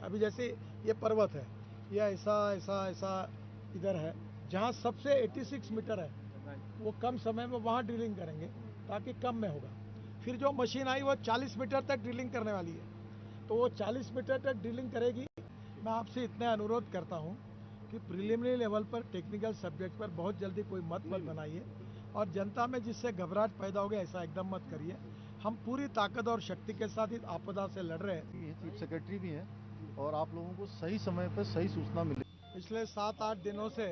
अभी जैसे ये पर्वत है, ये ऐसा ऐसा ऐसा इधर है, जहाँ सबसे 86 मीटर है वो कम समय में वहाँ ड्रिलिंग करेंगे ताकि कम में होगा। फिर जो मशीन आई वो 40 मीटर तक ड्रिलिंग करने वाली है, तो वो 40 मीटर तक ड्रिलिंग करेगी। मैं आपसे इतना अनुरोध करता हूँ कि प्रिलिमिनरी लेवल पर टेक्निकल सब्जेक्ट पर बहुत जल्दी कोई मत बनाइए और जनता में जिससे घबराहट पैदा हो गया ऐसा एकदम मत करिए। हम पूरी ताकत और शक्ति के साथ इस आपदा से लड़ रहे हैं। चीफ सेक्रेटरी भी हैं और आप लोगों को सही समय पर सही सूचना मिले। पिछले 7-8 दिनों से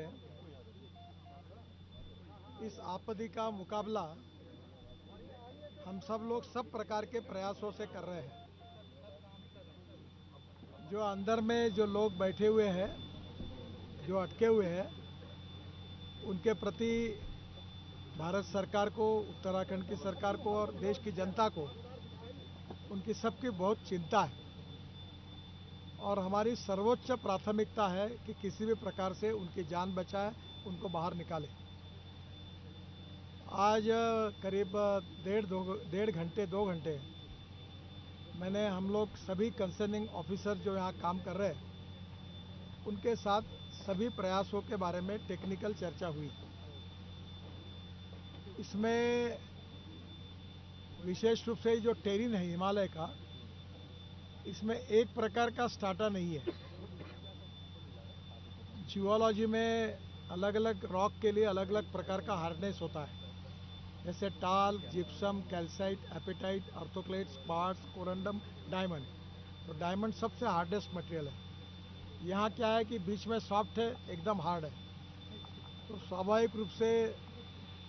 इस आपदा का मुकाबला हम सब लोग सब प्रकार के प्रयासों से कर रहे हैं। जो अंदर में जो लोग बैठे हुए हैं, जो अटके हुए हैं, उनके प्रति भारत सरकार को, उत्तराखंड की सरकार को और देश की जनता को उनकी सबकी बहुत चिंता है और हमारी सर्वोच्च प्राथमिकता है कि किसी भी प्रकार से उनकी जान बचाए, उनको बाहर निकाले। आज करीब 1.5-2 घंटे मैंने हम लोग सभी कंसर्निंग ऑफिसर जो यहाँ काम कर रहे हैं उनके साथ सभी प्रयासों के बारे में टेक्निकल चर्चा हुई। इसमें विशेष रूप से जो टेरिन है हिमालय का, इसमें एक प्रकार का स्टार्टा नहीं है। जियोलॉजी में अलग अलग रॉक के लिए अलग अलग प्रकार का हार्डनेस होता है, जैसे talc, gypsum, calcite, apatite, orthoclase, spars, corundum, diamond. तो डायमंड सबसे हार्डेस्ट मटेरियल है। यहाँ क्या है कि बीच में सॉफ्ट है, एकदम हार्ड है, तो स्वाभाविक रूप से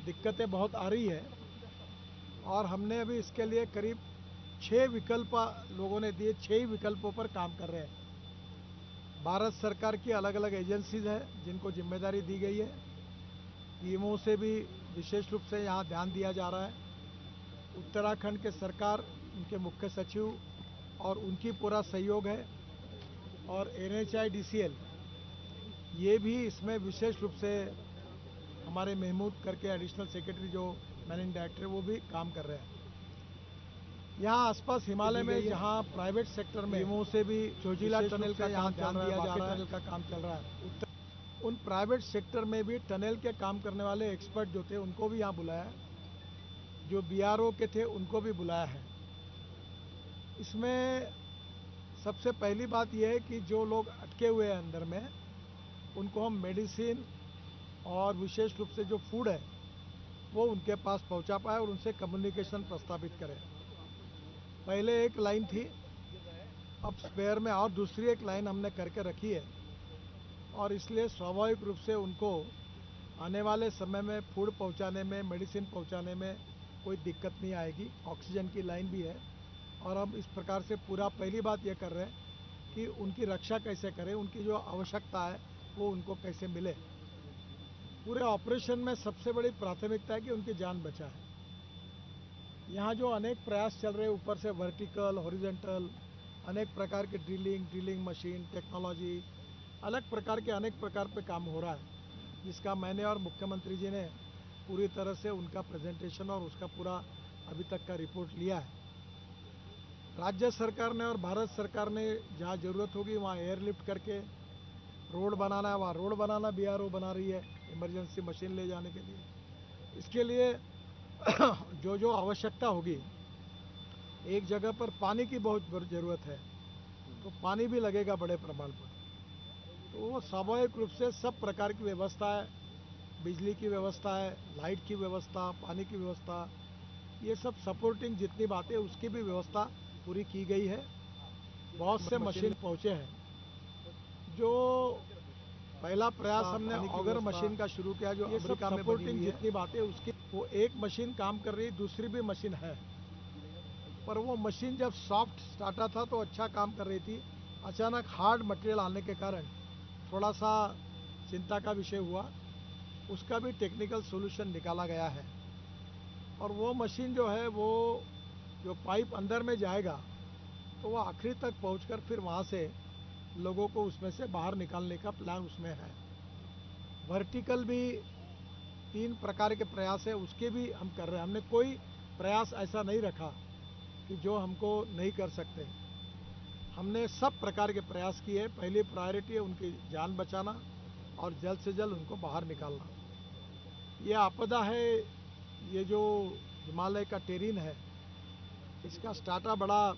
दिक्कतें बहुत आ रही है और हमने अभी इसके लिए करीब 6 विकल्प लोगों ने दिए, 6 विकल्पों पर काम कर रहे हैं। भारत सरकार की अलग अलग एजेंसीज है जिनको जिम्मेदारी दी गई है, टीमों से भी विशेष रूप से यहाँ ध्यान दिया जा रहा है। उत्तराखंड के सरकार, उनके मुख्य सचिव और उनकी पूरा सहयोग है और NHIDCL ये भी इसमें विशेष रूप से हमारे महमूद करके एडिशनल सेक्रेटरी जो मैनेजिंग डायरेक्टर है वो भी काम कर रहे हैं। यहाँ आसपास हिमालय में जहाँ प्राइवेट सेक्टर में टीमों से भी जोजिला टनल का यहाँ ध्यान दिया जा रहा है, टनल का काम चल रहा है। उन प्राइवेट सेक्टर में भी टनल के काम करने वाले एक्सपर्ट जो थे उनको भी यहाँ बुलाया, जो BRO के थे उनको भी बुलाया है। इसमें सबसे पहली बात यह है कि जो लोग अटके हुए हैं अंदर में, उनको हम मेडिसिन और विशेष रूप से जो फूड है वो उनके पास पहुंचा पाए और उनसे कम्युनिकेशन प्रस्तावित करें। पहले एक लाइन थी, अब स्पेयर में और दूसरी एक लाइन हमने करके रखी है और इसलिए स्वाभाविक रूप से उनको आने वाले समय में फूड पहुंचाने में, मेडिसिन पहुंचाने में कोई दिक्कत नहीं आएगी। ऑक्सीजन की लाइन भी है और हम इस प्रकार से पूरा पहली बात ये कर रहे हैं कि उनकी रक्षा कैसे करें, उनकी जो आवश्यकता है वो उनको कैसे मिले। पूरे ऑपरेशन में सबसे बड़ी प्राथमिकता है कि उनकी जान बचाए। यहाँ जो अनेक प्रयास चल रहे हैं ऊपर से वर्टिकल, हॉरिजॉन्टल, अनेक प्रकार के ड्रिलिंग मशीन, टेक्नोलॉजी, अलग प्रकार के अनेक प्रकार पे काम हो रहा है, जिसका मैंने और मुख्यमंत्री जी ने पूरी तरह से उनका प्रेजेंटेशन और उसका पूरा अभी तक का रिपोर्ट लिया है। राज्य सरकार ने और भारत सरकार ने जहाँ ज़रूरत होगी वहाँ एयरलिफ्ट करके रोड बनाना है, वहाँ रोड बनाना BRO बना रही है इमरजेंसी मशीन ले जाने के लिए। इसके लिए जो जो आवश्यकता होगी, एक जगह पर पानी की बहुत ज़रूरत है तो पानी भी लगेगा बड़े प्रमाण पर, तो वो स्वाभाविक रूप से सब प्रकार की व्यवस्था है, बिजली की व्यवस्था है, लाइट की व्यवस्था, पानी की व्यवस्था, ये सब सपोर्टिंग जितनी बातें उसकी भी व्यवस्था पूरी की गई है। बहुत से मशीन पहुंचे हैं। जो पहला प्रयास हमने ऑगर मशीन का शुरू किया, जो अमेरिका में सपोर्टिंग जितनी बातें उसकी, वो एक मशीन काम कर रही है, दूसरी भी मशीन है, पर वो मशीन जब सॉफ्ट स्टार्टा था तो अच्छा काम कर रही थी। अचानक हार्ड मटेरियल आने के कारण थोड़ा सा चिंता का विषय हुआ, उसका भी टेक्निकल सॉल्यूशन निकाला गया है और वो मशीन जो है वो जो पाइप अंदर में जाएगा तो वो आखिरी तक पहुंचकर फिर वहाँ से लोगों को उसमें से बाहर निकालने का प्लान उसमें है। वर्टिकल भी 3 प्रकार के प्रयास है, उसके भी हम कर रहे हैं। हमने कोई प्रयास ऐसा नहीं रखा कि जो हमको नहीं कर सकते। हमने सब प्रकार के प्रयास किए हैं। पहली प्रायोरिटी है उनकी जान बचाना और जल्द से जल्द उनको बाहर निकालना। ये आपदा है, ये जो हिमालय का टेरेन है, इसका स्टाटा बड़ा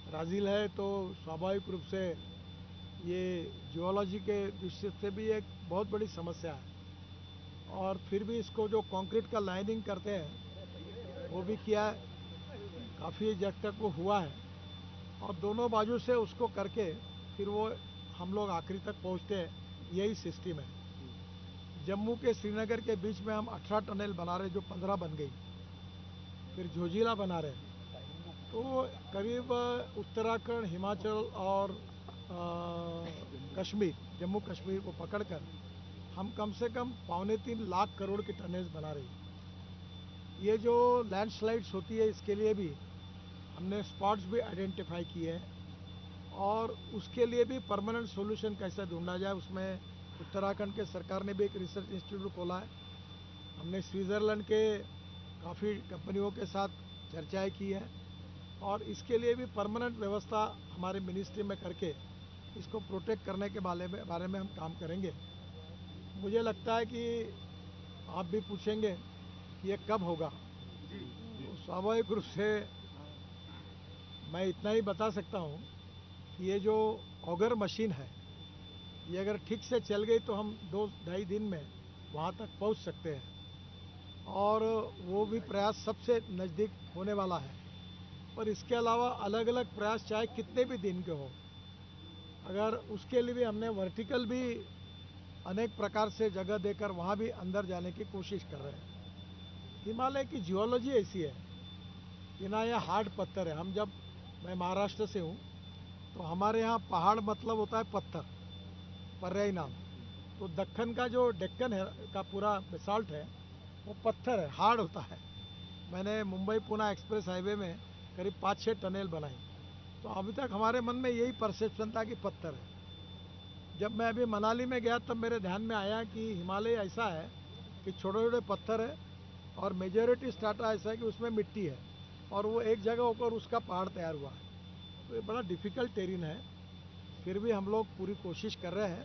ब्राज़ील है, तो स्वाभाविक रूप से ये जियोलॉजी के दृष्टि से भी एक बहुत बड़ी समस्या है। और फिर भी इसको जो कंक्रीट का लाइनिंग करते हैं वो भी किया है, काफ़ी जग तक वो हुआ है, और दोनों बाजू से उसको करके फिर वो हम लोग आखिरी तक पहुंचते हैं, यही सिस्टम है। जम्मू के श्रीनगर के बीच में हम 18 टनल बना रहे, जो 15 बन गई, फिर झोजिला बना रहे। तो करीब उत्तराखंड, हिमाचल और कश्मीर, जम्मू कश्मीर को पकड़कर हम कम से कम 2.25 लाख करोड़ की टनेज बना रही। ये जो लैंडस्लाइड्स होती है, इसके लिए भी हमने स्पॉट्स भी आइडेंटिफाई किए हैं, और उसके लिए भी परमानेंट सॉल्यूशन कैसे ढूंढा जाए, उसमें उत्तराखंड के सरकार ने भी एक रिसर्च इंस्टीट्यूट खोला है। हमने स्विट्ज़रलैंड के काफ़ी कंपनियों के साथ चर्चाएं की हैं, और इसके लिए भी परमानेंट व्यवस्था हमारे मिनिस्ट्री में करके इसको प्रोटेक्ट करने के बारे में हम काम करेंगे। मुझे लगता है कि आप भी पूछेंगे कि ये कब होगा, तो स्वाभाविक रूप से मैं इतना ही बता सकता हूँ कि ये जो ऑगर मशीन है, ये अगर ठीक से चल गई तो हम 2-2.5 दिन में वहाँ तक पहुँच सकते हैं, और वो भी प्रयास सबसे नज़दीक होने वाला है। पर इसके अलावा अलग अलग प्रयास चाहे कितने भी दिन के हो, अगर उसके लिए भी हमने वर्टिकल भी अनेक प्रकार से जगह देकर वहाँ भी अंदर जाने की कोशिश कर रहे हैं। हिमालय की जियोलॉजी ऐसी है कि ना ये हार्ड पत्थर है। मैं महाराष्ट्र से हूँ, तो हमारे यहाँ पहाड़ मतलब होता है पत्थर, पर्यायी नाम। तो दक्कन का जो डेक्कन है का पूरा बेसाल्ट है, वो पत्थर है, हार्ड होता है। मैंने मुंबई पुणे एक्सप्रेस हाईवे में करीब 5-6 टनल बनाई, तो अभी तक हमारे मन में यही परसेप्शन था कि पत्थर है। जब मैं अभी मनाली में गया तब मेरे ध्यान में आया कि हिमालय ऐसा है कि छोटे छोटे पत्थर है, और मेजॉरिटी स्टार्टा ऐसा है कि उसमें मिट्टी है, और वो एक जगह होकर उसका पहाड़ तैयार हुआ है। तो ये बड़ा डिफ़िकल्ट टेरेन है, फिर भी हम लोग पूरी कोशिश कर रहे हैं।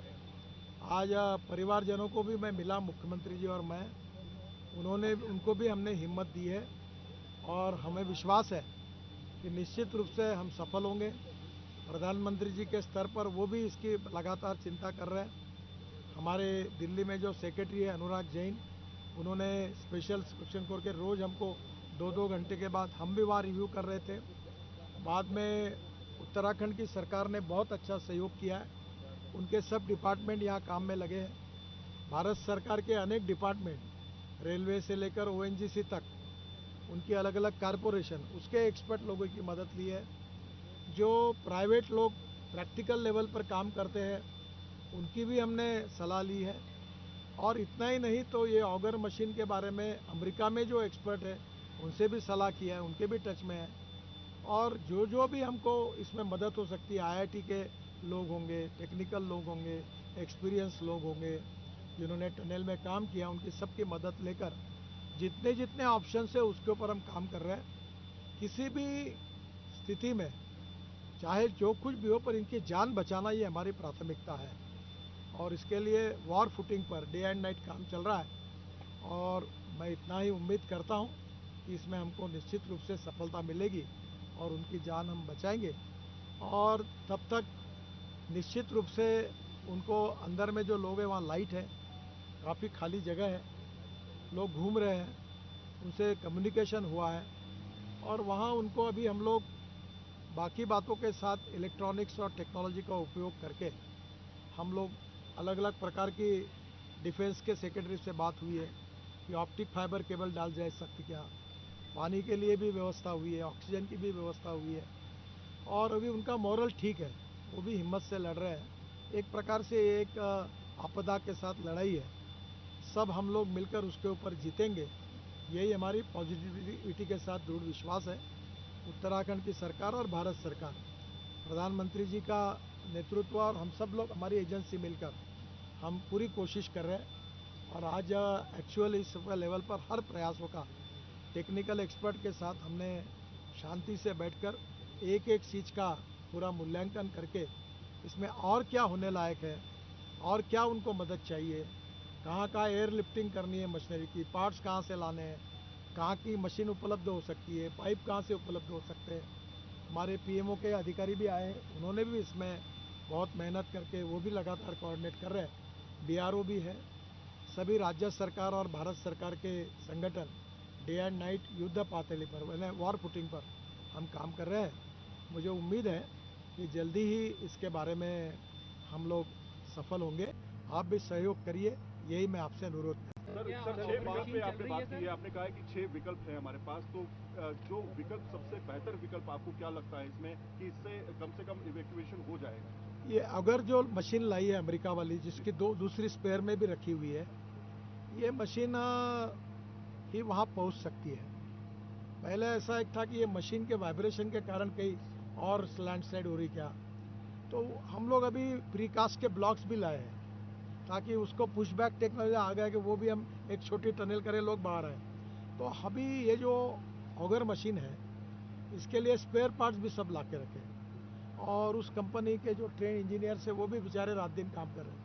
आज परिवारजनों को भी मैं मिला, मुख्यमंत्री जी और मैं, उनको भी हमने हिम्मत दी है, और हमें विश्वास है कि निश्चित रूप से हम सफल होंगे। प्रधानमंत्री जी के स्तर पर वो भी इसकी लगातार चिंता कर रहे हैं। हमारे दिल्ली में जो सेक्रेटरी है अनुराग जैन, उन्होंने स्पेशल क्वेश्चन करके रोज़ हमको 2-2 घंटे के बाद हम भी वहाँ रिव्यू कर रहे थे। बाद में उत्तराखंड की सरकार ने बहुत अच्छा सहयोग किया है, उनके सब डिपार्टमेंट यहाँ काम में लगे हैं। भारत सरकार के अनेक डिपार्टमेंट, रेलवे से लेकर ONGC तक, उनकी अलग अलग कारपोरेशन, उसके एक्सपर्ट लोगों की मदद ली है। जो प्राइवेट लोग प्रैक्टिकल लेवल पर काम करते हैं, उनकी भी हमने सलाह ली है। और इतना ही नहीं, तो ये ऑगर मशीन के बारे में अमेरिका में जो एक्सपर्ट है उनसे भी सलाह किया है, उनके भी टच में है। और जो भी हमको इसमें मदद हो सकती है, IIT के लोग होंगे, टेक्निकल लोग होंगे, एक्सपीरियंस लोग होंगे, जिन्होंने टनल में काम किया, उनकी सबकी मदद लेकर जितने ऑप्शन है उसके ऊपर हम काम कर रहे हैं। किसी भी स्थिति में चाहे जो कुछ भी हो, पर इनकी जान बचाना ये हमारी प्राथमिकता है, और इसके लिए war footing per day and night काम चल रहा है। और मैं इतना ही उम्मीद करता हूँ कि इसमें हमको निश्चित रूप से सफलता मिलेगी, और उनकी जान हम बचाएंगे। और तब तक निश्चित रूप से उनको अंदर में जो लोग हैं, वहाँ लाइट है, काफ़ी खाली जगह है, लोग घूम रहे हैं, उनसे कम्युनिकेशन हुआ है, और वहाँ उनको अभी हम लोग बाकी बातों के साथ इलेक्ट्रॉनिक्स और टेक्नोलॉजी का उपयोग करके हम लोग अलग अलग प्रकार की डिफेंस के सेक्रेटरी से बात हुई है कि ऑप्टिक फाइबर केबल डाल जाए सकती क्या, पानी के लिए भी व्यवस्था हुई है, ऑक्सीजन की भी व्यवस्था हुई है। और अभी उनका मॉरल ठीक है, वो भी हिम्मत से लड़ रहे हैं। एक प्रकार से एक आपदा के साथ लड़ाई है, सब हम लोग मिलकर उसके ऊपर जीतेंगे, यही हमारी पॉजिटिविटी के साथ दृढ़ विश्वास है। उत्तराखंड की सरकार और भारत सरकार, प्रधानमंत्री जी का नेतृत्व और हम सब लोग, हमारी एजेंसी मिलकर हम पूरी कोशिश कर रहे हैं। और आज एक्चुअली इस लेवल पर हर प्रयासों का टेक्निकल एक्सपर्ट के साथ हमने शांति से बैठकर एक चीज़ का पूरा मूल्यांकन करके इसमें और क्या होने लायक है और क्या उनको मदद चाहिए, कहाँ कहाँ एयर लिफ्टिंग करनी है मशीनरी की, पार्ट्स कहाँ से लाने हैं, कहाँ की मशीन उपलब्ध हो सकती है, पाइप कहाँ से उपलब्ध हो सकते हैं। हमारे पीएमओ के अधिकारी भी आए, उन्होंने भी इसमें बहुत मेहनत करके वो भी लगातार कोऑर्डिनेट कर रहे हैं। बीआरओ भी है, सभी राज्य सरकार और भारत सरकार के संगठन डे एंड नाइट युद्ध पातळी पर यानी वॉर फुटिंग पर हम काम कर रहे हैं। मुझे उम्मीद है कि जल्दी ही इसके बारे में हम लोग सफल होंगे। आप भी सहयोग करिए, यही मैं आपसे अनुरोध सर 6 विकल्प पे आपने बात की है, आपने कहा है कि 6 विकल्प हैं हमारे पास, तो जो विकल्प सबसे बेहतर विकल्प आपको क्या लगता है इसमें कि इससे कम से कम इवैक्यूएशन हो जाएगा? ये अगर जो मशीन लाई है अमेरिका वाली, जिसकी दूसरी स्पेयर में भी रखी हुई है, ये मशीन ही वहाँ पहुँच सकती है। पहले ऐसा एक था कि ये मशीन के वाइब्रेशन के कारण कहीं और लैंडस्लाइड हो रही क्या, तो हम लोग अभी प्रीकास्ट के ब्लॉक्स भी लाए हैं ताकि उसको पुशबैक टेक्नोलॉजी आ गया कि वो भी हम एक छोटी टनल करें, लोग बाहर आए। तो अभी ये जो ऑगर मशीन है इसके लिए स्पेयर पार्ट्स भी सब ला के रखे हैं और उस कंपनी के जो ट्रेन इंजीनियर्स है वो भी बेचारे रात दिन काम कर रहे हैं।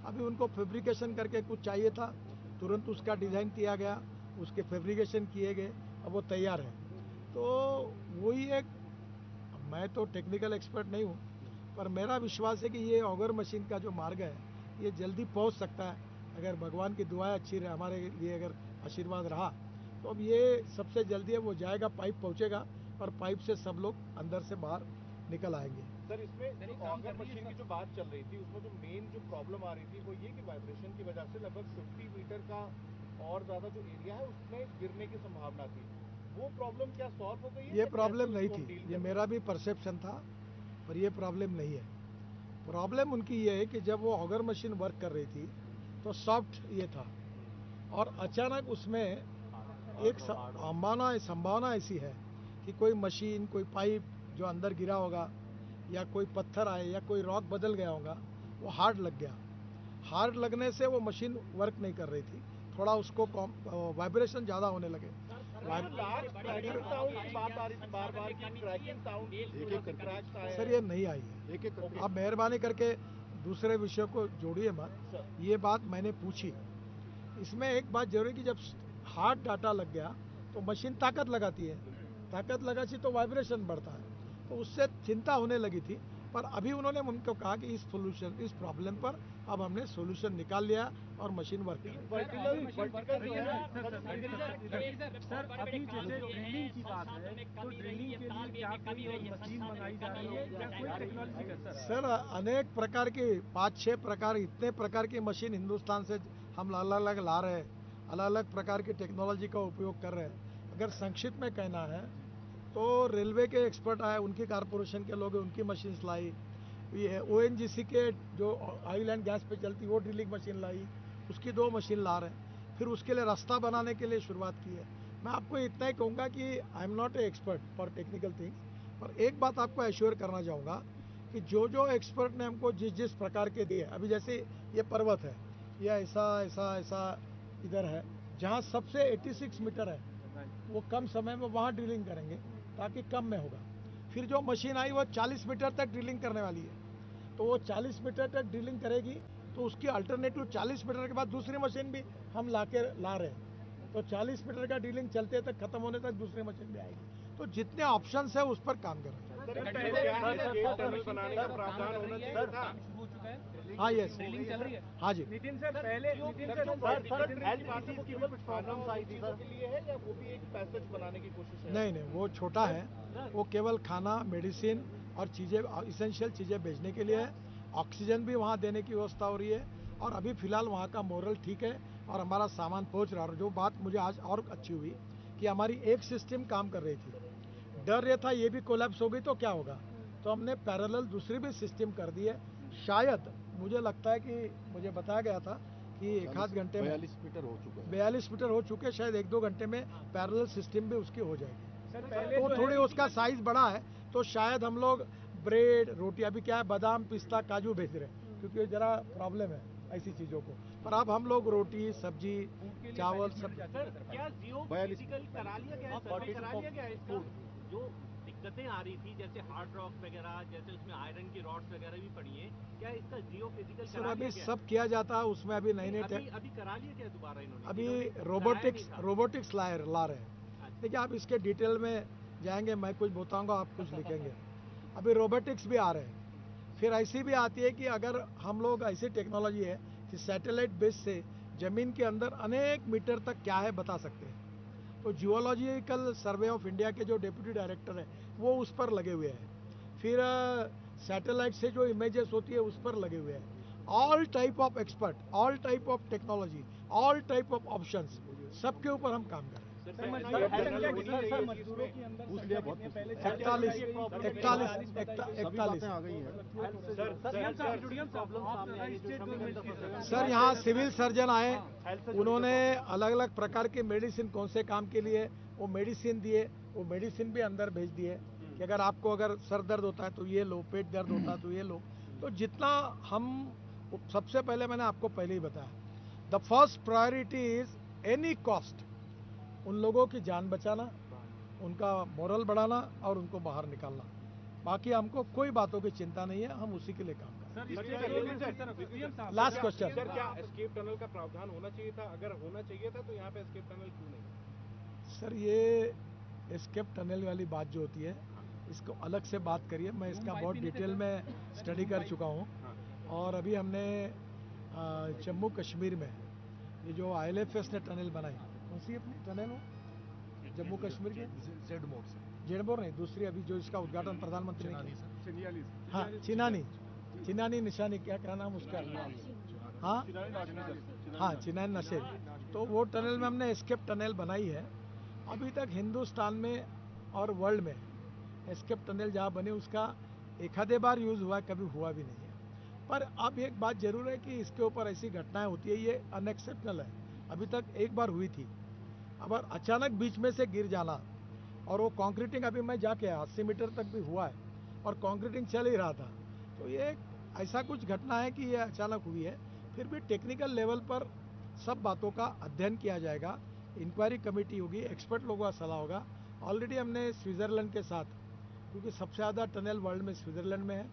अभी उनको फैब्रिकेशन करके कुछ चाहिए था, तुरंत उसका डिज़ाइन किया गया, उसके फैब्रिकेशन किए गए, अब वो तैयार है। तो वही एक, मैं तो टेक्निकल एक्सपर्ट नहीं हूँ, पर मेरा विश्वास है कि ये ऑगर मशीन का जो मार्ग है ये जल्दी पहुंच सकता है। अगर भगवान की दुआएं अच्छी रहे, हमारे लिए अगर आशीर्वाद रहा, तो अब ये सबसे जल्दी है वो जाएगा, पाइप पहुंचेगा और पाइप से सब लोग अंदर से बाहर निकल आएंगे। सर इसमें ऑगर मशीन की जो बात चल रही थी उसमें जो मेन जो प्रॉब्लम आ रही थी वो ये कि वाइब्रेशन की वजह से लगभग 50 मीटर का और ज़्यादा जो एरिया है उसमें गिरने की संभावना थी। वो प्रॉब्लम क्या सॉल्व हो गई है? ये प्रॉब्लम नहीं थी, ये मेरा भी परसेप्शन था, पर ये प्रॉब्लम नहीं है। प्रॉब्लम उनकी ये है कि जब वो ऑगर मशीन वर्क कर रही थी तो सॉफ्ट ये था और अचानक उसमें एक संभावना ऐसी है कि कोई मशीन, कोई पाइप जो अंदर गिरा होगा या कोई पत्थर आए या कोई रॉक बदल गया होगा, वो हार्ड लग गया। हार्ड लगने से वो मशीन वर्क नहीं कर रही थी, थोड़ा उसको वाइब्रेशन ज़्यादा होने लगे। सर ये नहीं आई है, आप मेहरबानी करके दूसरे विषयों को जोड़िए मत। ये बात मैंने पूछी। इसमें एक बात जरूरी कि जब हार्ड डाटा लग गया तो मशीन ताकत लगाती है, ताकत लगाती तो वाइब्रेशन बढ़ता है, तो उससे चिंता होने लगी थी। पर अभी उन्होंने उनको कहा कि इस प्रॉब्लम पर अब हमने सोल्यूशन निकाल लिया और मशीन वर्क कर रही है। सर अनेक प्रकार की 5-6 प्रकार, इतने प्रकार की मशीन हिंदुस्तान से हम अलग अलग ला रहे हैं, अलग अलग प्रकार की टेक्नोलॉजी का उपयोग कर रहे हैं। अगर संक्षिप्त में कहना है तो रेलवे के एक्सपर्ट आए, उनकी कारपोरेशन के लोग उनकी मशीन लाई, ये ओएनजीसी के जो ऑयल एंड गैस पे चलती वो ड्रिलिंग मशीन लाई, उसकी 2 मशीन ला रहे हैं। फिर उसके लिए रास्ता बनाने के लिए शुरुआत की है। मैं आपको इतना ही कहूँगा कि I am not a expert for technical things, पर एक बात आपको एश्योर करना चाहूँगा कि जो एक्सपर्ट ने हमको जिस प्रकार के दिए, अभी जैसे ये पर्वत है, ये ऐसा इधर है जहाँ सबसे 86 मीटर है, वो कम समय में वहाँ ड्रिलिंग करेंगे ताकि कम में होगा। फिर जो मशीन आई वो 40 मीटर तक ड्रिलिंग करने वाली है, तो वो 40 मीटर तक ड्रिलिंग करेगी, तो उसकी अल्टरनेटिव 40 मीटर के बाद दूसरी मशीन भी हम ला रहे हैं, तो 40 मीटर का ड्रिलिंग चलते तक खत्म होने तक दूसरी मशीन भी आएगी। तो जितने ऑप्शंस है उस पर काम कर रहे हैं। हाँ यस, हाँ जी। नितिन सर पहले प्रॉब्लम्स आई थी सर, या वो भी एक पैसेज बनाने की कोशिश है? नहीं, वो छोटा है, वो केवल खाना, मेडिसिन और चीज़ें, इसेंशियल चीज़ें भेजने के लिए है। ऑक्सीजन भी वहाँ देने की व्यवस्था हो रही है और अभी फिलहाल वहाँ का मोरल ठीक है और हमारा सामान पहुँच रहा है। जो बात मुझे आज और अच्छी हुई कि हमारी एक सिस्टम काम कर रही थी, डर ये था ये भी कोलैप्स हो गई तो क्या होगा, तो हमने पैरेलल दूसरी भी सिस्टम कर दी है। शायद मुझे लगता है कि मुझे बताया गया था कि 1-8 घंटे में 42 मीटर हो चुका है, 42 मीटर हो चुके, शायद 1-2 घंटे में पैरेलल सिस्टम भी उसकी हो जाएगी। सर पहले तो थोड़ी उसका साइज बड़ा है, तो शायद हम लोग ब्रेड, रोटी, अभी क्या है बादाम, पिस्ता, काजू भेज रहे हैं क्योंकि जरा प्रॉब्लम है ऐसी चीज़ों को, पर अब हम लोग रोटी, सब्जी, चावल सब। क्या जियो फिजिकल करा लिया गया है, सर्वे करा लिया गया है इसका? जो दिक्कतें आ रही थी, जैसे हार्ड रॉक वगैरह, जैसे उसमें आयरन की रॉड्स वगैरह भी पड़ी हैं, क्या इसका जियो फिजिकल सर अभी सब किया जाता है, उसमें अभी नई नई अभी करा लिया क्या दोबारा इन्होंने? अभी इन्होंने रोबोटिक्स ला रहे हैं। देखिए आप इसके डिटेल में जाएंगे, मैं कुछ बताऊंगा, आप कुछ लिखेंगे। अभी रोबोटिक्स भी आ रहे हैं। फिर ऐसी भी आती है कि अगर हम लोग, ऐसी टेक्नोलॉजी है कि सैटेलाइट बेस से जमीन के अंदर अनेक मीटर तक क्या है बता सकते हैं। तो जियोलॉजिकल सर्वे ऑफ इंडिया के जो डेप्यूटी डायरेक्टर हैं वो उस पर लगे हुए हैं। फिर सैटेलाइट से जो इमेजेस होती है उस पर लगे हुए हैं। All type of expert, all type of technology, all type of options, सबके ऊपर हम काम कर रहे हैं। मजदूरों की अंदर 41 आ गई है। सर यहाँ सिविल सर्जन आए, उन्होंने अलग अलग प्रकार के मेडिसिन कौन से काम के लिए वो मेडिसिन दिए, वो मेडिसिन भी अंदर भेज दिए कि अगर सर दर्द होता है तो ये लो, पेट दर्द होता है तो ये लो। तो जितना हम, सबसे पहले मैंने आपको पहले ही बताया, the first priority is any cost उन लोगों की जान बचाना, उनका मोरल बढ़ाना और उनको बाहर निकालना। बाकी हमको कोई बातों की चिंता नहीं है, हम उसी के लिए काम कर रहे हैं। लास्ट क्वेश्चन, सर क्या एस्केप टनल का प्रावधान होना चाहिए था? अगर होना चाहिए था तो यहाँ पे एस्केप टनल क्यों नहीं? सर ये एस्केप टनल वाली बात जो होती है, इसको अलग से बात करिए। मैं इसका बहुत डिटेल में स्टडी कर चुका हूँ। और अभी हमने जम्मू कश्मीर में ये जो IL&FS ने टनल बनाई, कौन सी अपनी टनल हो जम्मू कश्मीर के? जेडमोर नहीं, दूसरी अभी जो इसका उद्घाटन प्रधानमंत्री ने किया। हाँ, चिनानी निशानी, क्या नाम उसका? हाँ, चिनानी नशे। तो वो टनल में हमने एस्केप टनल बनाई है। अभी तक हिंदुस्तान में और वर्ल्ड में एस्केप टनल जहाँ बने उसका एक आधे बार यूज हुआ, कभी हुआ भी नहीं है। पर अब एक बात जरूर है कि इसके ऊपर ऐसी घटनाएं होती है, ये अनएक्सेप्टेबल है। अभी तक एक बार हुई थी, अब अचानक बीच में से गिर जाना, और वो कंक्रीटिंग अभी मैं जाके 80 मीटर तक भी हुआ है और कंक्रीटिंग चल ही रहा था। तो ये ऐसा कुछ घटना है कि ये अचानक हुई है। फिर भी टेक्निकल लेवल पर सब बातों का अध्ययन किया जाएगा, इंक्वायरी कमेटी होगी, एक्सपर्ट लोगों का सलाह होगा। ऑलरेडी हमने स्विट्जरलैंड के साथ, क्योंकि सबसे ज़्यादा टनल वर्ल्ड में स्विट्जरलैंड में है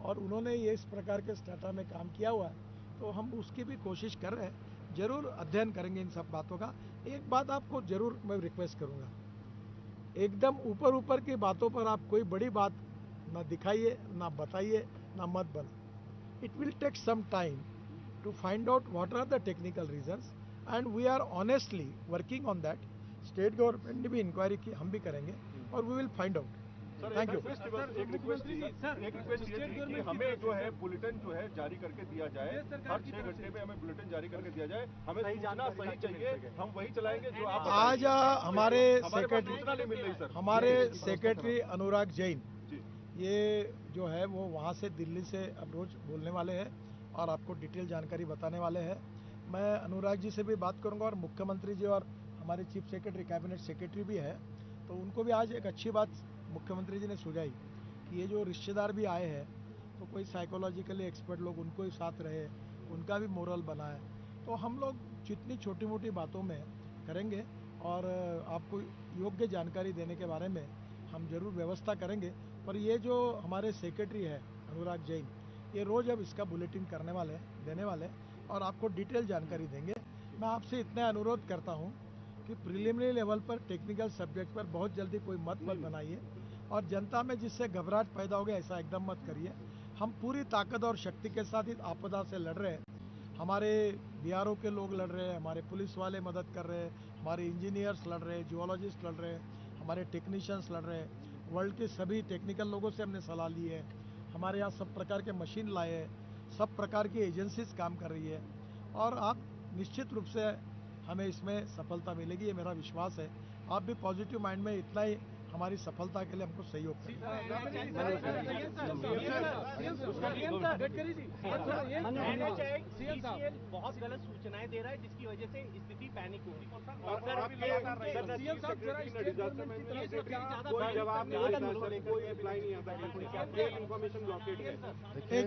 और उन्होंने ये इस प्रकार के स्टाटा में काम किया हुआ है, तो हम उसकी भी कोशिश कर रहे हैं। जरूर अध्ययन करेंगे इन सब बातों का। एक बात आपको जरूर मैं रिक्वेस्ट करूंगा, एकदम ऊपर की बातों पर आप कोई बड़ी बात ना दिखाइए, ना बताइए, ना मत बना। It will take some time to find out what are the technical reasons and we are honestly working on that. State government ने भी इंक्वायरी की, हम भी करेंगे और we will find out. Thank you. एक रिक्वेस्ट ये थी कि हमें जो है बुलेटिन जो है जारी करके दिया जाए, हर 6 घंटे में हमें बुलेटिन जारी करके दिया जाए। हमें सूचना सही चाहिए, हम वही चलाएंगे जो आप। आज हमारे सेक्रेटरी सेक्रेटरी अनुराग जैन, ये जो है वो वहाँ से दिल्ली से अब रोज बोलने वाले हैं और आपको डिटेल जानकारी बताने वाले हैं। मैं अनुराग जी से भी बात करूंगा और मुख्यमंत्री जी और हमारे चीफ सेक्रेटरी, कैबिनेट सेक्रेटरी भी है, तो उनको भी आज एक अच्छी बात मुख्यमंत्री जी ने सुझाई कि ये जो रिश्तेदार भी आए हैं तो कोई साइकोलॉजिकली एक्सपर्ट लोग उनको ही साथ रहे, उनका भी मोरल बना है। तो हम लोग जितनी छोटी मोटी बातों में करेंगे और आपको योग्य जानकारी देने के बारे में हम जरूर व्यवस्था करेंगे। पर ये जो हमारे सेक्रेटरी है अनुराग जैन, ये रोज़ अब इसका बुलेटिन करने वाले हैं, देने वाले हैं और आपको डिटेल जानकारी देंगे। मैं आपसे इतना अनुरोध करता हूँ कि प्रिलिमिनरी लेवल पर टेक्निकल सब्जेक्ट पर बहुत जल्दी कोई मत बनाइए और जनता में जिससे घबराहट पैदा हो गया ऐसा एकदम मत करिए। हम पूरी ताकत और शक्ति के साथ इस आपदा से लड़ रहे हैं। हमारे BRO के लोग लड़ रहे हैं, हमारे पुलिस वाले मदद कर रहे हैं, हमारे इंजीनियर्स लड़ रहे हैं, जियोलॉजिस्ट लड़ रहे हैं, हमारे टेक्नीशियंस लड़ रहे हैं। वर्ल्ड के सभी टेक्निकल लोगों से हमने सलाह ली है। हमारे यहाँ सब प्रकार के मशीन लाए हैं, सब प्रकार की एजेंसीज काम कर रही है और आप निश्चित रूप से हमें इसमें सफलता मिलेगी, ये मेरा विश्वास है। आप भी पॉजिटिव माइंड में इतना ही हमारी सफलता के लिए हमको सहयोग करें। बहुत गलत सूचनाएं दे रहा है जिसकी वजह से स्थिति पैनिक हो रही है।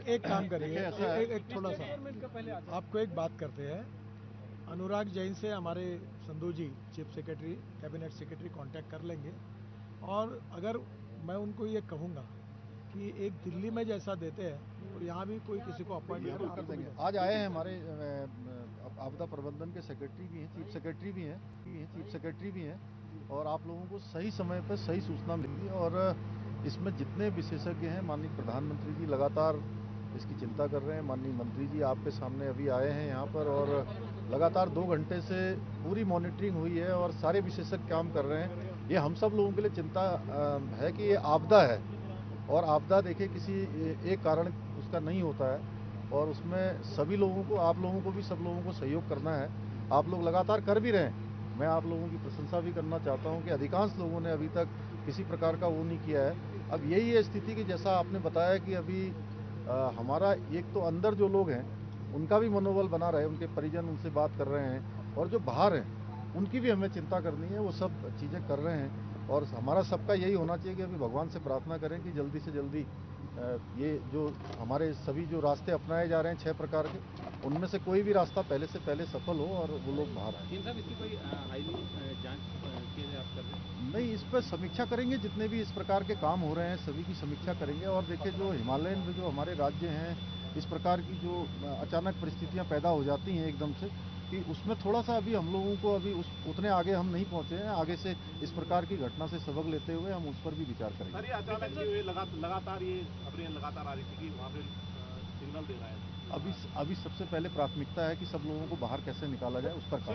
एक काम करिए, एक थोड़ा सा आपको एक बात करते हैं। अनुराग जैन से हमारे Sandhu ji chief secretary, cabinet secretary contact कर लेंगे और अगर मैं उनको ये कहूँगा कि एक दिल्ली में जैसा देते हैं और यहाँ भी कोई किसी को अपॉइंट बिल्कुल कर देंगे। आज आए हैं हमारे आपदा प्रबंधन के सेक्रेटरी भी हैं, चीफ सेक्रेटरी भी हैं और आप लोगों को सही समय पर सही सूचना मिलेगी। और इसमें जितने विशेषज्ञ हैं, माननीय प्रधानमंत्री जी लगातार इसकी चिंता कर रहे हैं। माननीय मंत्री जी आपके सामने अभी आए हैं यहाँ पर और लगातार 2 घंटे से पूरी मॉनिटरिंग हुई है और सारे विशेषज्ञ काम कर रहे हैं। ये हम सब लोगों के लिए चिंता है कि ये आपदा है और आपदा देखिए किसी एक कारण उसका नहीं होता है और उसमें सभी लोगों को, आप लोगों को भी, सब लोगों को सहयोग करना है। आप लोग लगातार कर भी रहे हैं। मैं आप लोगों की प्रशंसा भी करना चाहता हूं कि अधिकांश लोगों ने अभी तक किसी प्रकार का वो नहीं किया है। अब यही है स्थिति कि जैसा आपने बताया कि अभी हमारा एक तो अंदर जो लोग हैं उनका भी मनोबल बना रहे, उनके परिजन उनसे बात कर रहे हैं और जो बाहर हैं उनकी भी हमें चिंता करनी है, वो सब चीज़ें कर रहे हैं। और हमारा सबका यही होना चाहिए कि अभी भगवान से प्रार्थना करें कि जल्दी से जल्दी ये जो हमारे सभी जो रास्ते अपनाए जा रहे हैं 6 प्रकार के, उनमें से कोई भी रास्ता पहले से पहले सफल हो और वो लोग बाहर आए। साहब, इसकी कोई हाईली जांच के लिए आप कर रहे हैं? नहीं, इस पर समीक्षा करेंगे। जितने भी इस प्रकार के काम हो रहे हैं सभी की समीक्षा करेंगे। और देखिए जो हिमालयन में जो हमारे राज्य हैं, इस प्रकार की जो अचानक परिस्थितियां पैदा हो जाती हैं एकदम से, कि उसमें थोड़ा सा अभी हम लोगों को अभी उतने आगे हम नहीं पहुंचे हैं। आगे से इस प्रकार की घटना से सबक लेते हुए हम उस पर भी विचार करेंगे। सर, ये अचानक ये लगातार ये खबरें लगातार आ रही थी कि वहाँ पे सिग्नल दे रहा है। अभी सबसे पहले प्राथमिकता है कि सब लोगों को बाहर कैसे निकाला जाए, उस पर